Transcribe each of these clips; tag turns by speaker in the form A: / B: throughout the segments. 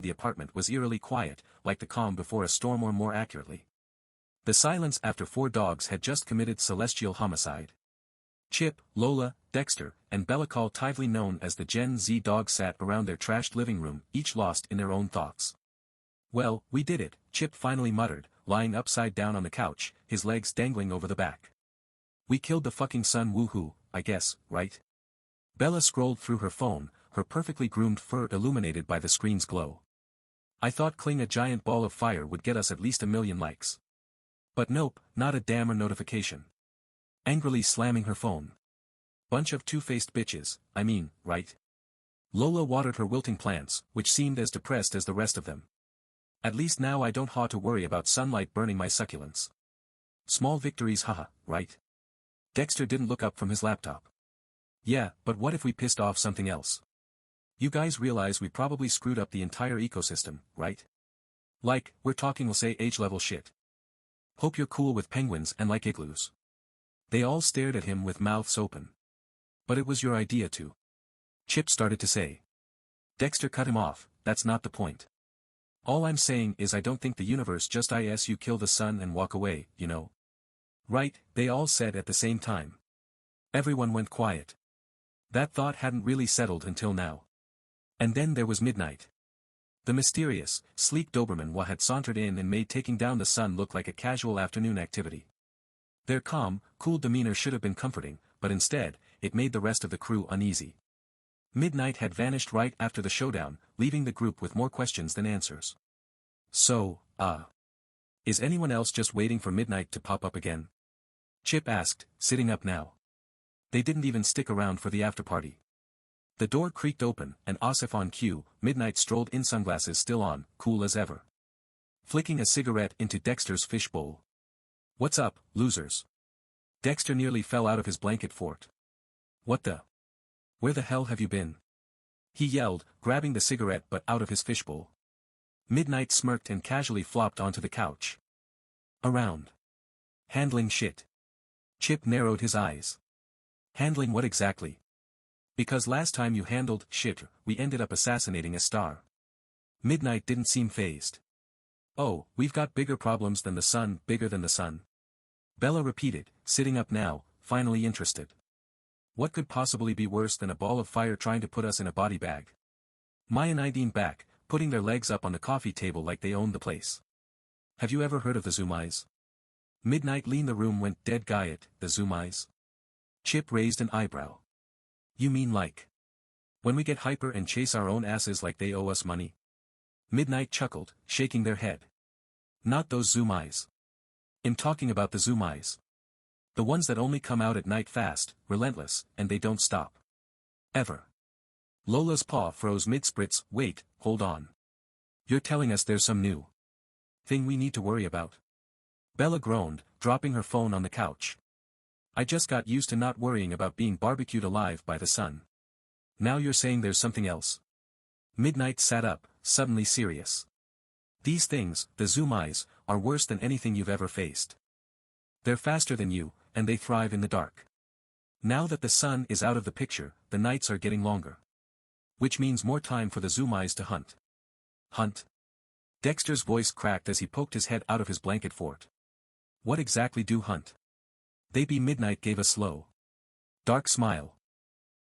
A: The apartment was eerily quiet, like the calm before a storm, or more accurately, the silence after 4 dogs had just committed celestial homicide. Chip, Lola, Dexter, and Bella, collectively known as the Gen Z dogs, sat around their trashed living room, each lost in their own thoughts. "Well, we did it," Chip finally muttered, lying upside down on the couch, his legs dangling over the back. "We killed the fucking sun, woohoo, I guess, right?" Bella scrolled through her phone, her perfectly groomed fur illuminated by the screen's glow. "I thought killing a giant ball of fire would get us at least 1 million likes. But nope, not a damn notification." Angrily slamming her phone. "Bunch of two-faced bitches, I mean, right?" Lola watered her wilting plants, which seemed as depressed as the rest of them. "At least now I don't have to worry about sunlight burning my succulents. Small victories, haha, right?" Dexter didn't look up from his laptop. "Yeah, but what if we pissed off something else? You guys realize we probably screwed up the entire ecosystem, right? Like, we're talking, we'll say, age-level shit. Hope you're cool with penguins and like igloos." They all stared at him with mouths open. "But it was your idea to." Chip started to say. Dexter cut him off, "That's not the point. All I'm saying is I don't think the universe just is you kill the sun and walk away, you know." "Right," they all said at the same time. Everyone went quiet. That thought hadn't really settled until now. And then there was Midnight. The mysterious, sleek Doberman had sauntered in and made taking down the sun look like a casual afternoon activity. Their calm, cool demeanor should have been comforting, but instead, it made the rest of the crew uneasy. Midnight had vanished right after the showdown, leaving the group with more questions than answers. "So, is anyone else just waiting for Midnight to pop up again?" Chip asked, sitting up now. They didn't even stick around for the afterparty. The door creaked open, and Asif on cue, Midnight strolled in, sunglasses still on, cool as ever. Flicking a cigarette into Dexter's fishbowl. "What's up, losers?" Dexter nearly fell out of his blanket fort. "What the? Where the hell have you been?" he yelled, grabbing the cigarette butt out of his fishbowl. Midnight smirked and casually flopped onto the couch. "Around. Handling shit." Chip narrowed his eyes. "Handling what exactly?" "Because last time you handled shit, we ended up assassinating a star." Midnight didn't seem fazed. "Oh, we've got bigger problems than the sun, bigger than the sun," Bella repeated, sitting up now, finally interested. "What could possibly be worse than a ball of fire trying to put us in a body bag?" Maya and Ideen back, putting their legs up on the coffee table like they owned the place. "Have you ever heard of the Zoomies?" Midnight leaned. The room went dead. "Guyet, the Zoomies?" Chip raised an eyebrow. "You mean like when we get hyper and chase our own asses like they owe us money?" Midnight chuckled, shaking their head. "Not those Zoomies. I'm talking about the Zoomies. The ones that only come out at night, fast, relentless, and they don't stop. Ever." Lola's paw froze mid-spritz. "Wait, hold on. You're telling us there's some new thing we need to worry about?" Bella groaned, dropping her phone on the couch. "I just got used to not worrying about being barbecued alive by the sun. Now you're saying there's something else?" Midnight sat up, suddenly serious. "These things, the Zoomies, are worse than anything you've ever faced. They're faster than you, and they thrive in the dark. Now that the sun is out of the picture, the nights are getting longer. Which means more time for the Zoomies to hunt." "Hunt?" Dexter's voice cracked as he poked his head out of his blanket fort. "What exactly do hunt?" "They be." Midnight gave a slow, dark smile.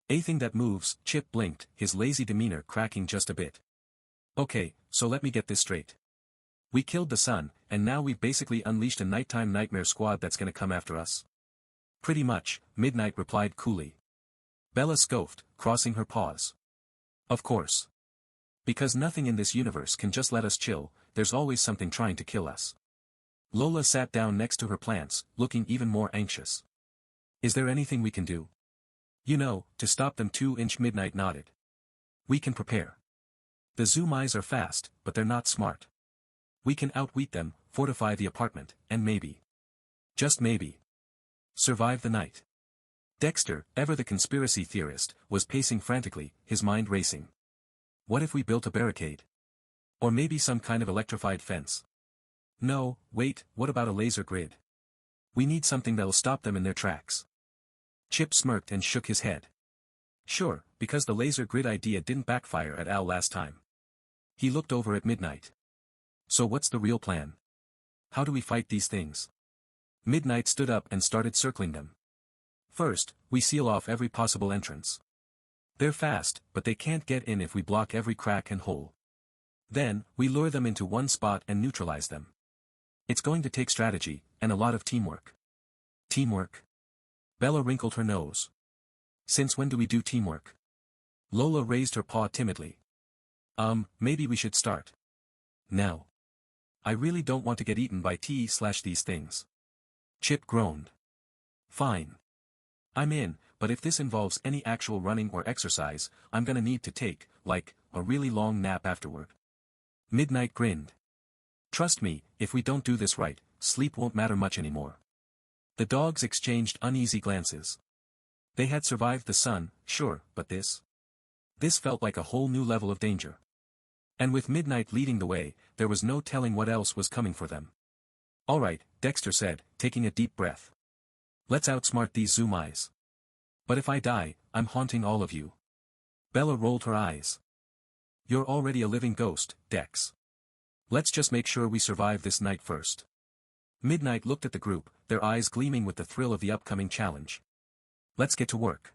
A: "A thing that moves." Chip blinked, his lazy demeanor cracking just a bit. "Okay, so let me get this straight. We killed the sun, and now we've basically unleashed a nighttime nightmare squad that's gonna come after us?" "Pretty much," Midnight replied coolly. Bella scoffed, crossing her paws. "Of course. Because nothing in this universe can just let us chill, there's always something trying to kill us." Lola sat down next to her plants, looking even more anxious. "Is there anything we can do? You know, to stop them?" 2-inch Midnight nodded. "We can prepare. The Zoomies are fast, but they're not smart. We can outwit them, fortify the apartment, and maybe, just maybe, survive the night." Dexter, ever the conspiracy theorist, was pacing frantically, his mind racing. "What if we built a barricade? Or maybe some kind of electrified fence? No, wait, what about a laser grid? We need something that'll stop them in their tracks." Chip smirked and shook his head. "Sure, because the laser grid idea didn't backfire at Al last time. He looked over at Midnight. So what's the real plan? How do we fight these things? Midnight stood up and started circling them. First, we seal off every possible entrance. They're fast, but they can't get in if we block every crack and hole. Then, we lure them into one spot and neutralize them. It's going to take strategy, and a lot of teamwork. Teamwork? Bella wrinkled her nose. Since when do we do teamwork? Lola raised her paw timidly. Maybe we should start now. I really don't want to get eaten by these things. Chip groaned. Fine. I'm in, but if this involves any actual running or exercise, I'm gonna need to take, like, a really long nap afterward. Midnight grinned. Trust me, if we don't do this right, sleep won't matter much anymore. The dogs exchanged uneasy glances. They had survived the sun, sure, but this felt like a whole new level of danger. And with Midnight leading the way, there was no telling what else was coming for them. All right, Dexter said, taking a deep breath. Let's outsmart these Zoomies. But if I die, I'm haunting all of you. Bella rolled her eyes. You're already a living ghost, Dex. Let's just make sure we survive this night first. Midnight looked at the group, their eyes gleaming with the thrill of the upcoming challenge. Let's get to work.